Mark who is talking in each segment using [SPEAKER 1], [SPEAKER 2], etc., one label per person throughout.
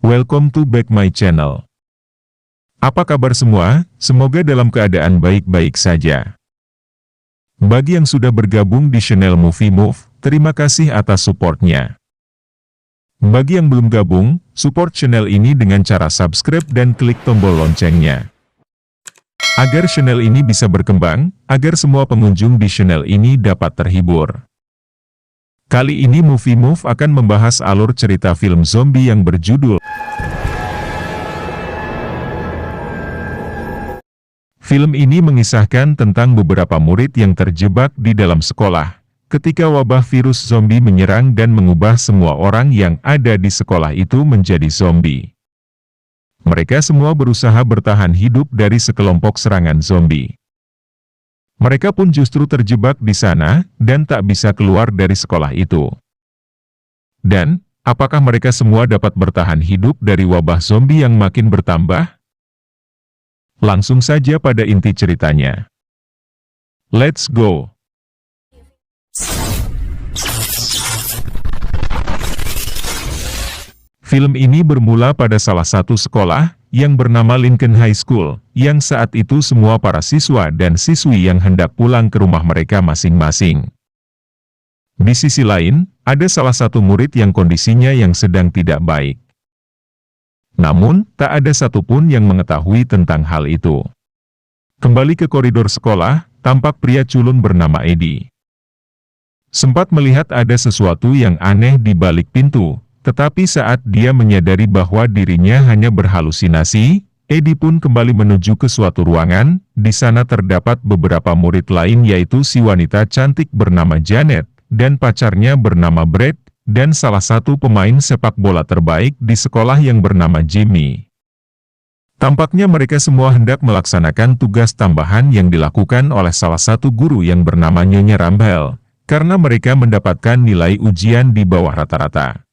[SPEAKER 1] Welcome to back my channel. Apa kabar semua? Semoga dalam keadaan baik-baik saja. Bagi yang sudah bergabung di channel Movie Move, terima kasih atas supportnya. Bagi yang belum gabung, support channel ini dengan cara subscribe dan klik tombol loncengnya. Agar channel ini bisa berkembang, agar semua pengunjung di channel ini dapat terhibur. Kali ini Movie Move akan membahas alur cerita film zombie yang berjudul Film ini mengisahkan tentang beberapa murid yang terjebak di dalam sekolah, ketika wabah virus zombie menyerang dan mengubah semua orang yang ada di sekolah itu menjadi zombie. Mereka semua berusaha bertahan hidup dari sekelompok serangan zombie. Mereka pun justru terjebak di sana, dan tak bisa keluar dari sekolah itu. Dan, apakah mereka semua dapat bertahan hidup dari wabah zombie yang makin bertambah? Langsung saja pada inti ceritanya. Let's go! Film ini bermula pada salah satu sekolah, yang bernama Lincoln High School, yang saat itu semua para siswa dan siswi yang hendak pulang ke rumah mereka masing-masing. Di sisi lain, ada salah satu murid yang kondisinya yang sedang tidak baik. Namun, tak ada satupun yang mengetahui tentang hal itu. Kembali ke koridor sekolah, tampak pria culun bernama Eddie. Sempat melihat ada sesuatu yang aneh di balik pintu. Tetapi saat dia menyadari bahwa dirinya hanya berhalusinasi, Eddie pun kembali menuju ke suatu ruangan. Di sana terdapat beberapa murid lain yaitu si wanita cantik bernama Janet, dan pacarnya bernama Brad, dan salah satu pemain sepak bola terbaik di sekolah yang bernama Jimmy. Tampaknya mereka semua hendak melaksanakan tugas tambahan yang dilakukan oleh salah satu guru yang bernama Nyonya Rumble, karena mereka mendapatkan nilai ujian di bawah rata-rata.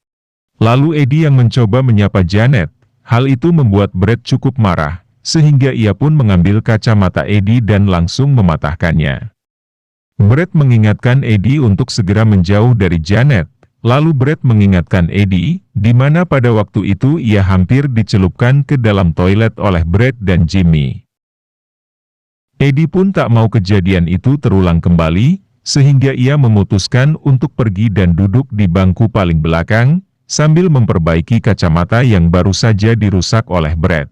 [SPEAKER 1] Lalu Eddie yang mencoba menyapa Janet. Hal itu membuat Brad cukup marah, sehingga ia pun mengambil kacamata Eddie dan langsung mematahkannya. Brad mengingatkan Eddie untuk segera menjauh dari Janet. Lalu Brad mengingatkan Eddie, di mana pada waktu itu ia hampir dicelupkan ke dalam toilet oleh Brad dan Jimmy. Eddie pun tak mau kejadian itu terulang kembali, sehingga ia memutuskan untuk pergi dan duduk di bangku paling belakang, sambil memperbaiki kacamata yang baru saja dirusak oleh Brad.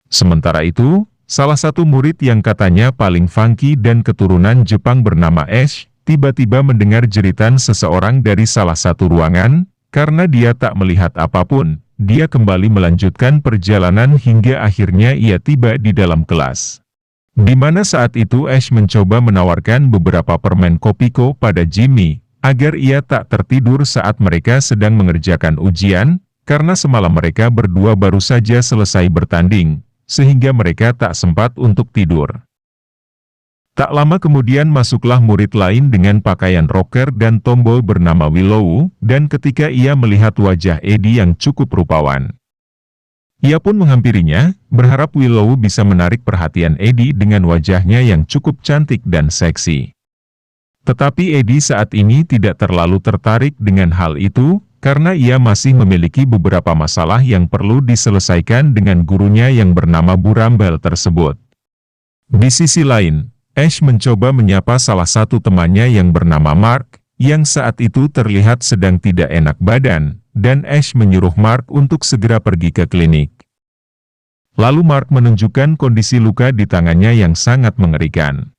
[SPEAKER 1] Sementara itu, salah satu murid yang katanya paling funky dan keturunan Jepang bernama Ash, tiba-tiba mendengar jeritan seseorang dari salah satu ruangan. Karena dia tak melihat apapun, dia kembali melanjutkan perjalanan hingga akhirnya ia tiba di dalam kelas. Di mana saat itu Ash mencoba menawarkan beberapa permen kopiko pada Jimmy, agar ia tak tertidur saat mereka sedang mengerjakan ujian, karena semalam mereka berdua baru saja selesai bertanding, sehingga mereka tak sempat untuk tidur. Tak lama kemudian masuklah murid lain dengan pakaian rocker dan tomboy bernama Willow, dan ketika ia melihat wajah Eddie yang cukup rupawan, ia pun menghampirinya, berharap Willow bisa menarik perhatian Eddie dengan wajahnya yang cukup cantik dan seksi. Tetapi Eddie saat ini tidak terlalu tertarik dengan hal itu, karena ia masih memiliki beberapa masalah yang perlu diselesaikan dengan gurunya yang bernama Bu Rumble tersebut. Di sisi lain, Ash mencoba menyapa salah satu temannya yang bernama Mark, yang saat itu terlihat sedang tidak enak badan, dan Ash menyuruh Mark untuk segera pergi ke klinik. Lalu Mark menunjukkan kondisi luka di tangannya yang sangat mengerikan,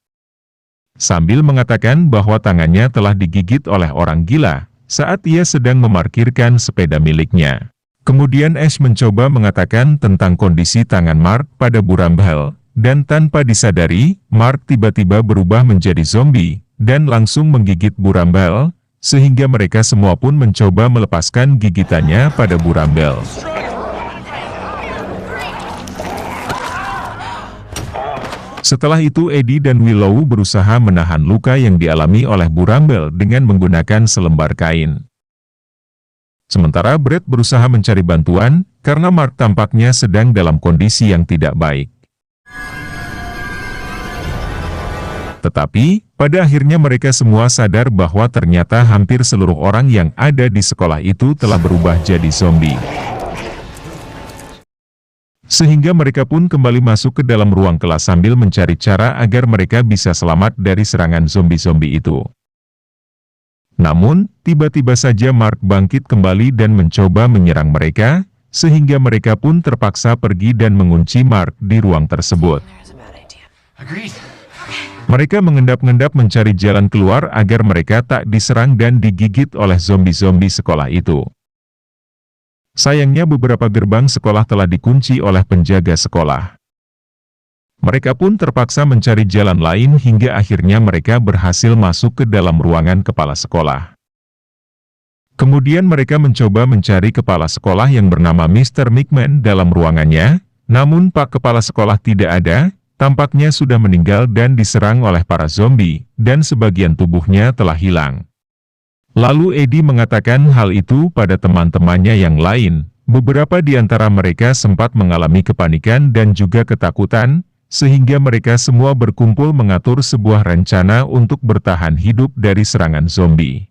[SPEAKER 1] sambil mengatakan bahwa tangannya telah digigit oleh orang gila saat ia sedang memarkirkan sepeda miliknya. Kemudian Ash mencoba mengatakan tentang kondisi tangan Mark pada Bu Rumble, dan tanpa disadari, Mark tiba-tiba berubah menjadi zombie dan langsung menggigit Bu Rumble, sehingga mereka semua pun mencoba melepaskan gigitannya pada Bu Rumble. Setelah itu Eddie dan Willow berusaha menahan luka yang dialami oleh Bu Rumble dengan menggunakan selembar kain. Sementara Brad berusaha mencari bantuan, karena Mark tampaknya sedang dalam kondisi yang tidak baik. Tetapi, Pada akhirnya mereka semua sadar bahwa ternyata hampir seluruh orang yang ada di sekolah itu telah berubah jadi zombie. Sehingga mereka pun kembali masuk ke dalam ruang kelas sambil mencari cara agar mereka bisa selamat dari serangan zombie-zombie itu. Namun, tiba-tiba saja Mark bangkit kembali dan mencoba menyerang mereka, sehingga mereka pun terpaksa pergi dan mengunci Mark di ruang tersebut. Mereka mengendap-endap mencari jalan keluar agar mereka tak diserang dan digigit oleh zombie-zombie sekolah itu. Sayangnya beberapa gerbang sekolah telah dikunci oleh penjaga sekolah. Mereka pun terpaksa mencari jalan lain hingga akhirnya mereka berhasil masuk ke dalam ruangan kepala sekolah. Kemudian mereka mencoba mencari kepala sekolah yang bernama Mr. McMahon dalam ruangannya, namun Pak Kepala Sekolah tidak ada. Tampaknya sudah meninggal dan diserang oleh para zombie, dan sebagian tubuhnya telah hilang. Lalu Eddie mengatakan hal itu pada teman-temannya yang lain. Beberapa di antara mereka sempat mengalami kepanikan dan juga ketakutan, sehingga mereka semua berkumpul mengatur sebuah rencana untuk bertahan hidup dari serangan zombie.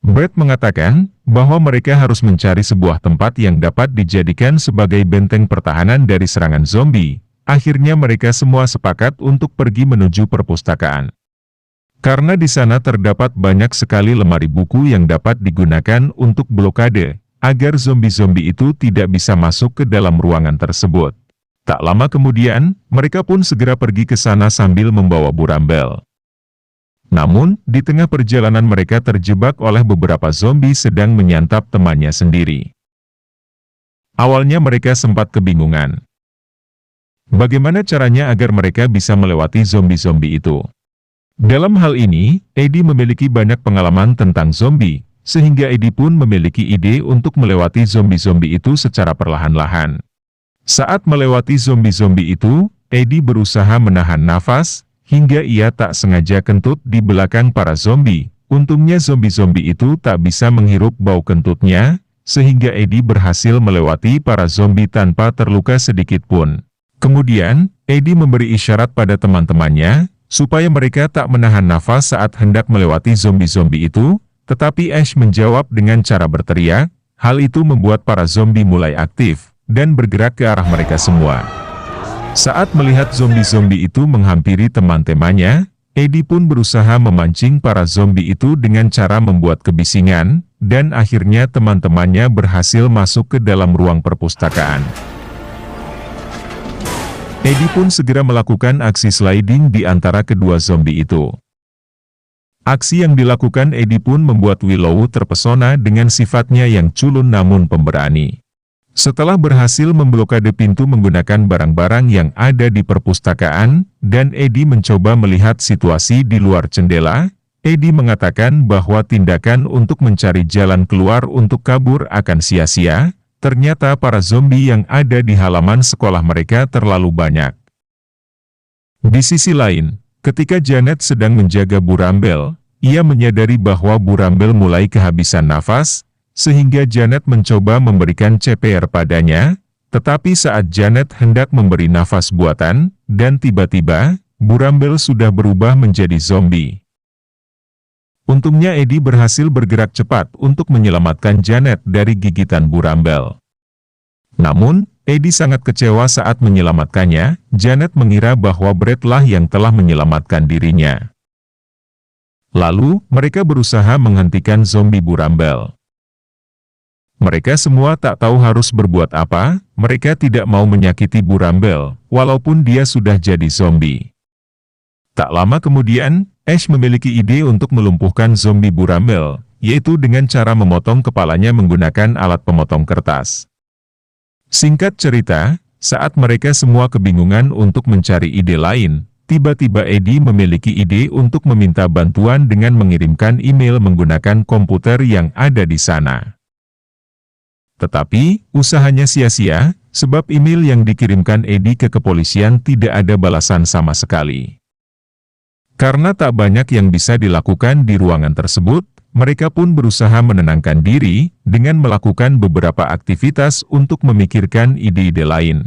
[SPEAKER 1] Brett mengatakan bahwa mereka harus mencari sebuah tempat yang dapat dijadikan sebagai benteng pertahanan dari serangan zombie. Akhirnya mereka semua sepakat untuk pergi menuju perpustakaan. Karena di sana terdapat banyak sekali lemari buku yang dapat digunakan untuk blokade, agar zombie-zombie itu tidak bisa masuk ke dalam ruangan tersebut. Tak lama kemudian, mereka pun segera pergi ke sana sambil membawa Burambel. Namun, di tengah perjalanan mereka terjebak oleh beberapa zombie sedang menyantap temannya sendiri. Awalnya mereka sempat kebingungan. Bagaimana caranya agar mereka bisa melewati zombie-zombie itu? Dalam hal ini, Eddie memiliki banyak pengalaman tentang zombie, sehingga Eddie pun memiliki ide untuk melewati zombie-zombie itu secara perlahan-lahan. Saat melewati zombie-zombie itu, Eddie berusaha menahan nafas, hingga ia tak sengaja kentut di belakang para zombie. Untungnya zombie-zombie itu tak bisa menghirup bau kentutnya, sehingga Eddie berhasil melewati para zombie tanpa terluka sedikit pun. Kemudian, Eddie memberi isyarat pada teman-temannya, supaya mereka tak menahan nafas saat hendak melewati zombie-zombie itu, tetapi Ash menjawab dengan cara berteriak. Hal itu membuat para zombie mulai aktif, dan bergerak ke arah mereka semua. Saat melihat zombie-zombie itu menghampiri teman-temannya, Eddie pun berusaha memancing para zombie itu dengan cara membuat kebisingan, dan akhirnya teman-temannya berhasil masuk ke dalam ruang perpustakaan. Eddie pun segera melakukan aksi sliding di antara kedua zombie itu. Aksi yang dilakukan Eddie pun membuat Willow terpesona dengan sifatnya yang culun namun pemberani. Setelah berhasil memblokade pintu menggunakan barang-barang yang ada di perpustakaan, dan Eddie mencoba melihat situasi di luar jendela, Eddie mengatakan bahwa tindakan untuk mencari jalan keluar untuk kabur akan sia-sia. Ternyata para zombie yang ada di halaman sekolah mereka terlalu banyak. Di sisi lain, ketika Janet sedang menjaga Burambel, ia menyadari bahwa Burambel mulai kehabisan nafas, sehingga Janet mencoba memberikan CPR padanya, tetapi saat Janet hendak memberi nafas buatan, dan tiba-tiba, Burambel sudah berubah menjadi zombie. Untungnya Eddie berhasil bergerak cepat untuk menyelamatkan Janet dari gigitan Burambel. Namun, Eddie sangat kecewa saat menyelamatkannya. Janet mengira bahwa Brett lah yang telah menyelamatkan dirinya. Lalu, mereka berusaha menghentikan zombie Burambel. Mereka semua tak tahu harus berbuat apa. Mereka tidak mau menyakiti Burambel, walaupun dia sudah jadi zombie. Tak lama kemudian, Ash memiliki ide untuk melumpuhkan zombie Burambel, yaitu dengan cara memotong kepalanya menggunakan alat pemotong kertas. Singkat cerita, saat mereka semua kebingungan untuk mencari ide lain, tiba-tiba Eddie memiliki ide untuk meminta bantuan dengan mengirimkan email menggunakan komputer yang ada di sana. Tetapi, usahanya sia-sia, sebab email yang dikirimkan Eddie ke kepolisian tidak ada balasan sama sekali. Karena tak banyak yang bisa dilakukan di ruangan tersebut, mereka pun berusaha menenangkan diri dengan melakukan beberapa aktivitas untuk memikirkan ide-ide lain.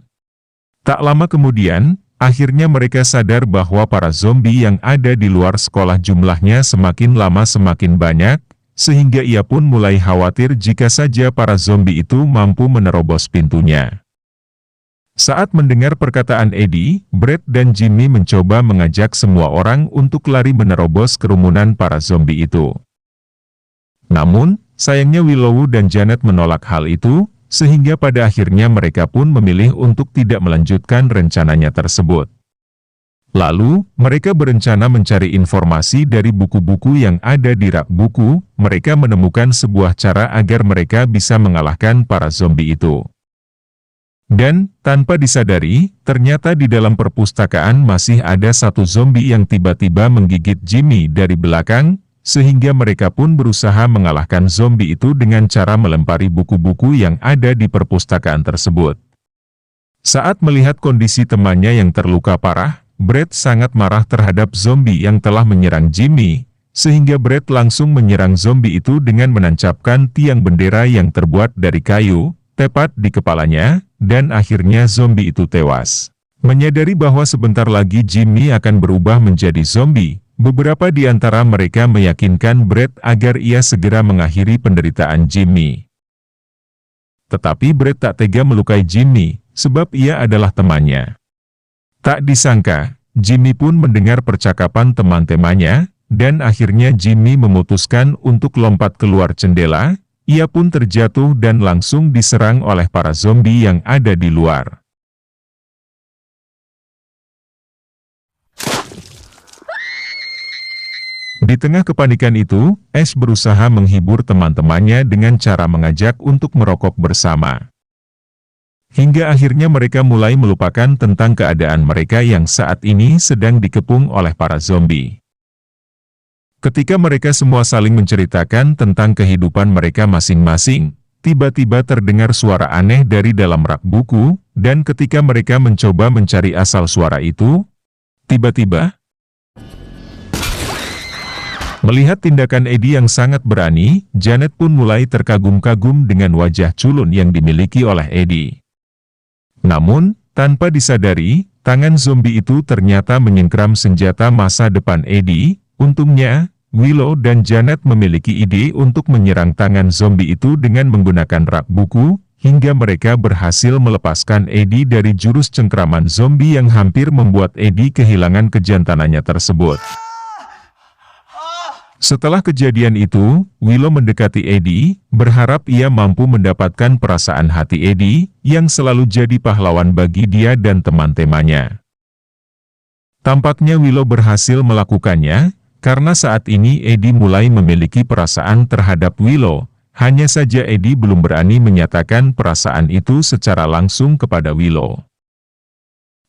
[SPEAKER 1] Tak lama kemudian, Akhirnya mereka sadar bahwa para zombie yang ada di luar sekolah jumlahnya semakin lama semakin banyak, sehingga ia pun mulai khawatir jika saja para zombie itu mampu menerobos pintunya. Saat mendengar perkataan Eddie, Brad dan Jimmy mencoba mengajak semua orang untuk lari menerobos kerumunan para zombie itu. Namun, sayangnya Willow dan Janet menolak hal itu, sehingga pada akhirnya mereka pun memilih untuk tidak melanjutkan rencananya tersebut. Lalu, mereka berencana mencari informasi dari buku-buku yang ada di rak buku. Mereka menemukan sebuah cara agar mereka bisa mengalahkan para zombie itu. Dan, tanpa disadari, ternyata di dalam perpustakaan masih ada satu zombie yang tiba-tiba menggigit Jimmy dari belakang, sehingga mereka pun berusaha mengalahkan zombie itu dengan cara melempari buku-buku yang ada di perpustakaan tersebut. Saat melihat kondisi temannya yang terluka parah, Brad sangat marah terhadap zombie yang telah menyerang Jimmy, sehingga Brad langsung menyerang zombie itu dengan menancapkan tiang bendera yang terbuat dari kayu, tepat di kepalanya, dan akhirnya zombie itu tewas. Menyadari bahwa sebentar lagi Jimmy akan berubah menjadi zombie, beberapa di antara mereka meyakinkan Brad agar ia segera mengakhiri penderitaan Jimmy. Tetapi Brad tak tega melukai Jimmy, sebab ia adalah temannya. Tak disangka, Jimmy pun mendengar percakapan teman-temannya, dan akhirnya Jimmy memutuskan untuk lompat keluar jendela. Ia pun terjatuh dan langsung diserang oleh para zombie yang ada di luar. Di tengah kepanikan itu, Ash berusaha menghibur teman-temannya dengan cara mengajak untuk merokok bersama. Hingga akhirnya mereka mulai melupakan tentang keadaan mereka yang saat ini sedang dikepung oleh para zombie. Ketika mereka semua saling menceritakan tentang kehidupan mereka masing-masing, tiba-tiba terdengar suara aneh dari dalam rak buku, dan ketika mereka mencoba mencari asal suara itu, tiba-tiba, melihat tindakan Eddie yang sangat berani, Janet pun mulai terkagum-kagum dengan wajah culun yang dimiliki oleh Eddie. Namun, tanpa disadari, tangan zombie itu ternyata menyengkram senjata masa depan Eddie. Untungnya, Willow dan Janet memiliki ide untuk menyerang tangan zombie itu dengan menggunakan rak buku, hingga mereka berhasil melepaskan Eddie dari jurus cengkraman zombie yang hampir membuat Eddie kehilangan kejantanannya tersebut. Setelah kejadian itu, Willow mendekati Eddie, berharap ia mampu mendapatkan perasaan hati Eddie, yang selalu jadi pahlawan bagi dia dan teman-temannya. Tampaknya Willow berhasil melakukannya, karena saat ini Eddie mulai memiliki perasaan terhadap Willow, hanya saja Eddie belum berani menyatakan perasaan itu secara langsung kepada Willow.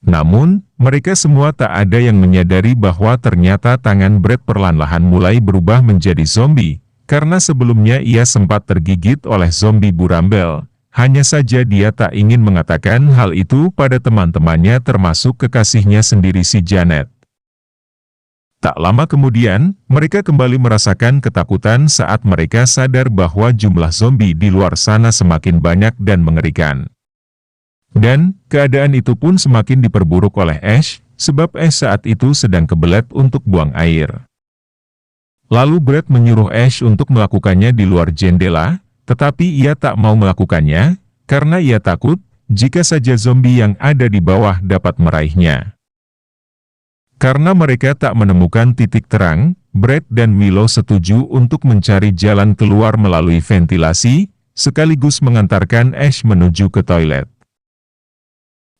[SPEAKER 1] Namun, mereka semua tak ada yang menyadari bahwa ternyata tangan Brad perlahan-lahan mulai berubah menjadi zombie, karena sebelumnya ia sempat tergigit oleh zombie Burambel, hanya saja dia tak ingin mengatakan hal itu pada teman-temannya termasuk kekasihnya sendiri si Janet. Tak lama kemudian, mereka kembali merasakan ketakutan saat mereka sadar bahwa jumlah zombie di luar sana semakin banyak dan mengerikan. Dan, keadaan itu pun semakin diperburuk oleh Ash, sebab Ash saat itu sedang kebelet untuk buang air. Lalu Brad menyuruh Ash untuk melakukannya di luar jendela, tetapi ia tak mau melakukannya, karena ia takut, jika saja zombie yang ada di bawah dapat meraihnya. Karena mereka tak menemukan titik terang, Brad dan Willow setuju untuk mencari jalan keluar melalui ventilasi, sekaligus mengantarkan Ash menuju ke toilet.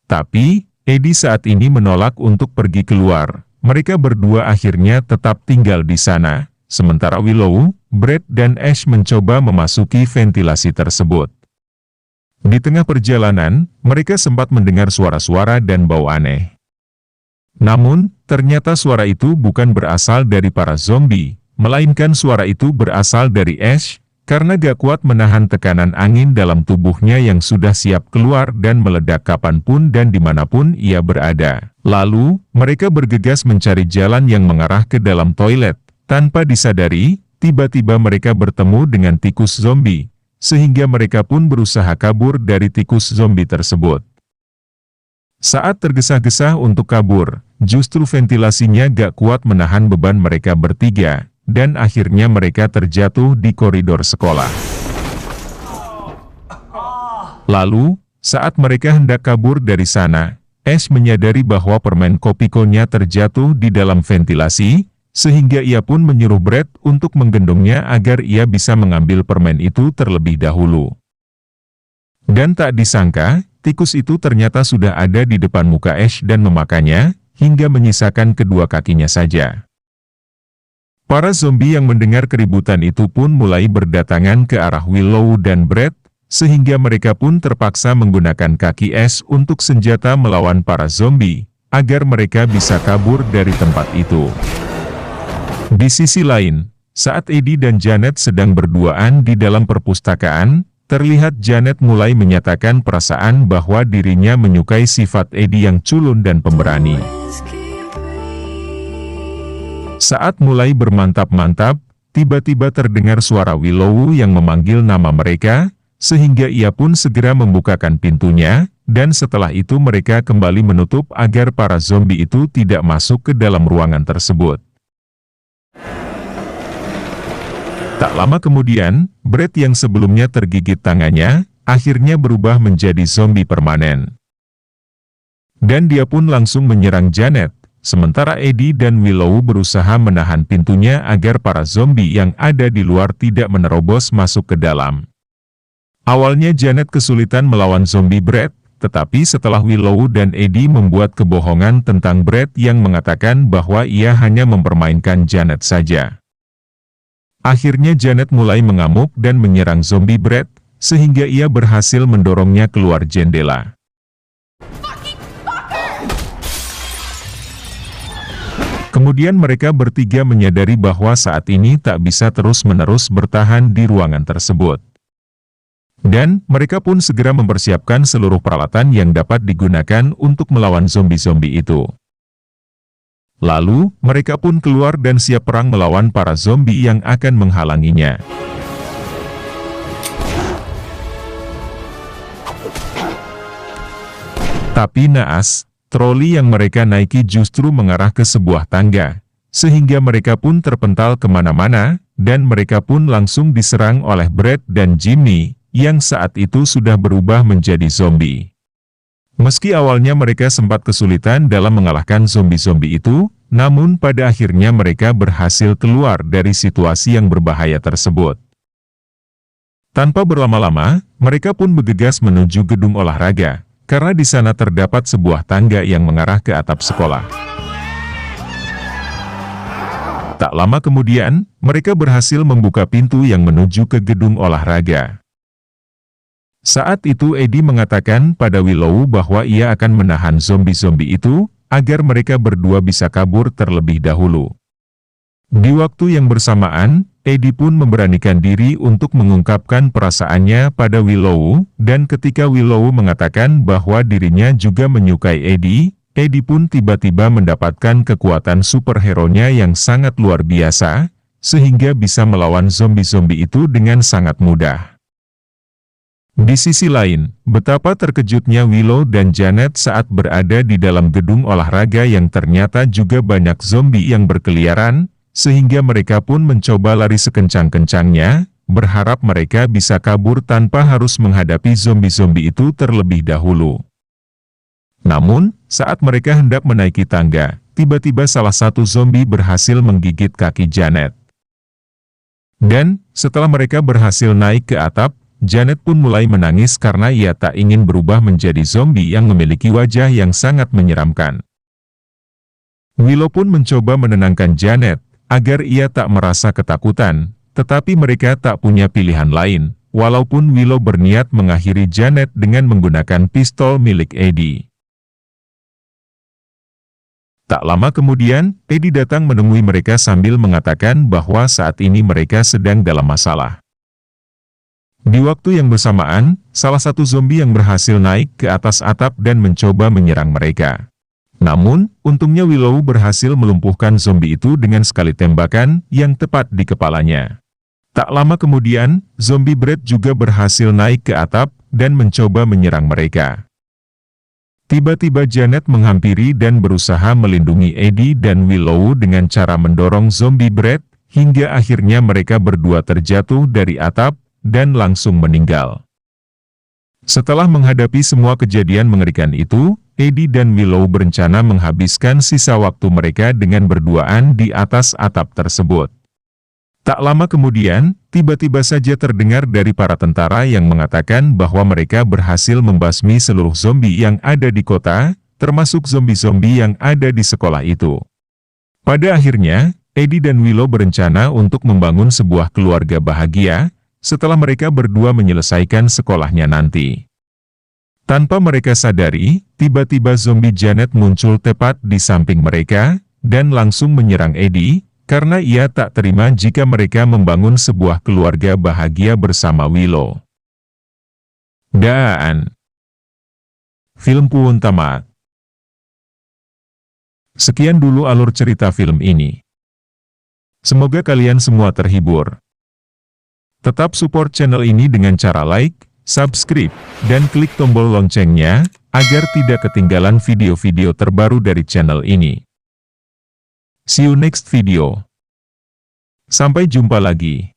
[SPEAKER 1] Tapi, Eddie saat ini menolak untuk pergi keluar. Mereka berdua akhirnya tetap tinggal di sana, sementara Willow, Brad dan Ash mencoba memasuki ventilasi tersebut. Di tengah perjalanan, mereka sempat mendengar suara-suara dan bau aneh. Namun, ternyata suara itu bukan berasal dari para zombie, melainkan suara itu berasal dari Ash, karena gak kuat menahan tekanan angin dalam tubuhnya yang sudah siap keluar dan meledak kapanpun dan dimanapun ia berada. Lalu, mereka bergegas mencari jalan yang mengarah ke dalam toilet. Tanpa disadari, tiba-tiba mereka bertemu dengan tikus zombie, sehingga mereka pun berusaha kabur dari tikus zombie tersebut. Saat tergesa-gesa untuk kabur, justru ventilasinya gak kuat menahan beban mereka bertiga, dan akhirnya mereka terjatuh di koridor sekolah. Lalu, saat mereka hendak kabur dari sana, Ash menyadari bahwa permen Kopiko-nya terjatuh di dalam ventilasi, sehingga ia pun menyuruh Brad untuk menggendongnya agar ia bisa mengambil permen itu terlebih dahulu. Dan tak disangka, tikus itu ternyata sudah ada di depan muka Ash dan memakannya, hingga menyisakan kedua kakinya saja. Para zombie yang mendengar keributan itu pun mulai berdatangan ke arah Willow dan Brad, sehingga mereka pun terpaksa menggunakan kaki Ash untuk senjata melawan para zombie, agar mereka bisa kabur dari tempat itu. Di sisi lain, saat Eddie dan Janet sedang berduaan di dalam perpustakaan, terlihat Janet mulai menyatakan perasaan bahwa dirinya menyukai sifat Eddie yang culun dan pemberani. Saat mulai bermantap-mantap, tiba-tiba terdengar suara Willow yang memanggil nama mereka, sehingga ia pun segera membukakan pintunya, dan setelah itu mereka kembali menutup agar para zombie itu tidak masuk ke dalam ruangan tersebut. Tak lama kemudian, Brad yang sebelumnya tergigit tangannya, akhirnya berubah menjadi zombie permanen. Dan dia pun langsung menyerang Janet, sementara Eddie dan Willow berusaha menahan pintunya agar para zombie yang ada di luar tidak menerobos masuk ke dalam. Awalnya Janet kesulitan melawan zombie Brad, tetapi setelah Willow dan Eddie membuat kebohongan tentang Brad yang mengatakan bahwa ia hanya mempermainkan Janet saja. Akhirnya Janet mulai mengamuk dan menyerang zombie Brad, sehingga ia berhasil mendorongnya keluar jendela. Kemudian mereka bertiga menyadari bahwa saat ini tak bisa terus-menerus bertahan di ruangan tersebut. Dan, mereka pun segera mempersiapkan seluruh peralatan yang dapat digunakan untuk melawan zombie-zombie itu. Lalu, mereka pun keluar dan siap perang melawan para zombie yang akan menghalanginya. Tapi naas, troli yang mereka naiki justru mengarah ke sebuah tangga, sehingga mereka pun terpental kemana-mana, dan mereka pun langsung diserang oleh Brad dan Jimmy, yang saat itu sudah berubah menjadi zombie. Meski awalnya mereka sempat kesulitan dalam mengalahkan zombie-zombie itu, namun pada akhirnya mereka berhasil keluar dari situasi yang berbahaya tersebut. Tanpa berlama-lama, mereka pun bergegas menuju gedung olahraga, karena di sana terdapat sebuah tangga yang mengarah ke atap sekolah. Tak lama kemudian, mereka berhasil membuka pintu yang menuju ke gedung olahraga. Saat itu Eddie mengatakan pada Willow bahwa ia akan menahan zombie-zombie itu, agar mereka berdua bisa kabur terlebih dahulu. Di waktu yang bersamaan, Eddie pun memberanikan diri untuk mengungkapkan perasaannya pada Willow, dan ketika Willow mengatakan bahwa dirinya juga menyukai Eddie, Eddie pun tiba-tiba mendapatkan kekuatan superhero-nya yang sangat luar biasa, sehingga bisa melawan zombie-zombie itu dengan sangat mudah. Di sisi lain, betapa terkejutnya Willow dan Janet saat berada di dalam gedung olahraga yang ternyata juga banyak zombie yang berkeliaran, sehingga mereka pun mencoba lari sekencang-kencangnya, berharap mereka bisa kabur tanpa harus menghadapi zombie-zombie itu terlebih dahulu. Namun, saat mereka hendak menaiki tangga, tiba-tiba salah satu zombie berhasil menggigit kaki Janet. Dan, setelah mereka berhasil naik ke atap, Janet pun mulai menangis karena ia tak ingin berubah menjadi zombie yang memiliki wajah yang sangat menyeramkan. Willow pun mencoba menenangkan Janet, agar ia tak merasa ketakutan, tetapi mereka tak punya pilihan lain, walaupun Willow berniat mengakhiri Janet dengan menggunakan pistol milik Eddie. Tak lama kemudian, Eddie datang menemui mereka sambil mengatakan bahwa saat ini mereka sedang dalam masalah. Di waktu yang bersamaan, salah satu zombie yang berhasil naik ke atas atap dan mencoba menyerang mereka. Namun, untungnya Willow berhasil melumpuhkan zombie itu dengan sekali tembakan yang tepat di kepalanya. Tak lama kemudian, zombie Brad juga berhasil naik ke atap dan mencoba menyerang mereka. Tiba-tiba Janet menghampiri dan berusaha melindungi Eddie dan Willow dengan cara mendorong zombie Brad, hingga akhirnya mereka berdua terjatuh dari atap, dan langsung meninggal. Setelah menghadapi semua kejadian mengerikan itu, Eddie dan Willow berencana menghabiskan sisa waktu mereka dengan berduaan di atas atap tersebut. Tak lama kemudian, tiba-tiba saja terdengar dari para tentara yang mengatakan bahwa mereka berhasil membasmi seluruh zombie yang ada di kota, termasuk zombie-zombie yang ada di sekolah itu. Pada akhirnya, Eddie dan Willow berencana untuk membangun sebuah keluarga bahagia, setelah mereka berdua menyelesaikan sekolahnya nanti. Tanpa mereka sadari, tiba-tiba zombie Janet muncul tepat di samping mereka, dan langsung menyerang Eddie, karena ia tak terima jika mereka membangun sebuah keluarga bahagia bersama Willow. Dan film pun tamat. Sekian dulu alur cerita film ini. Semoga kalian semua terhibur. Tetap support channel ini dengan cara like, subscribe, dan klik tombol loncengnya, agar tidak ketinggalan video-video terbaru dari channel ini. See you next video. Sampai jumpa lagi.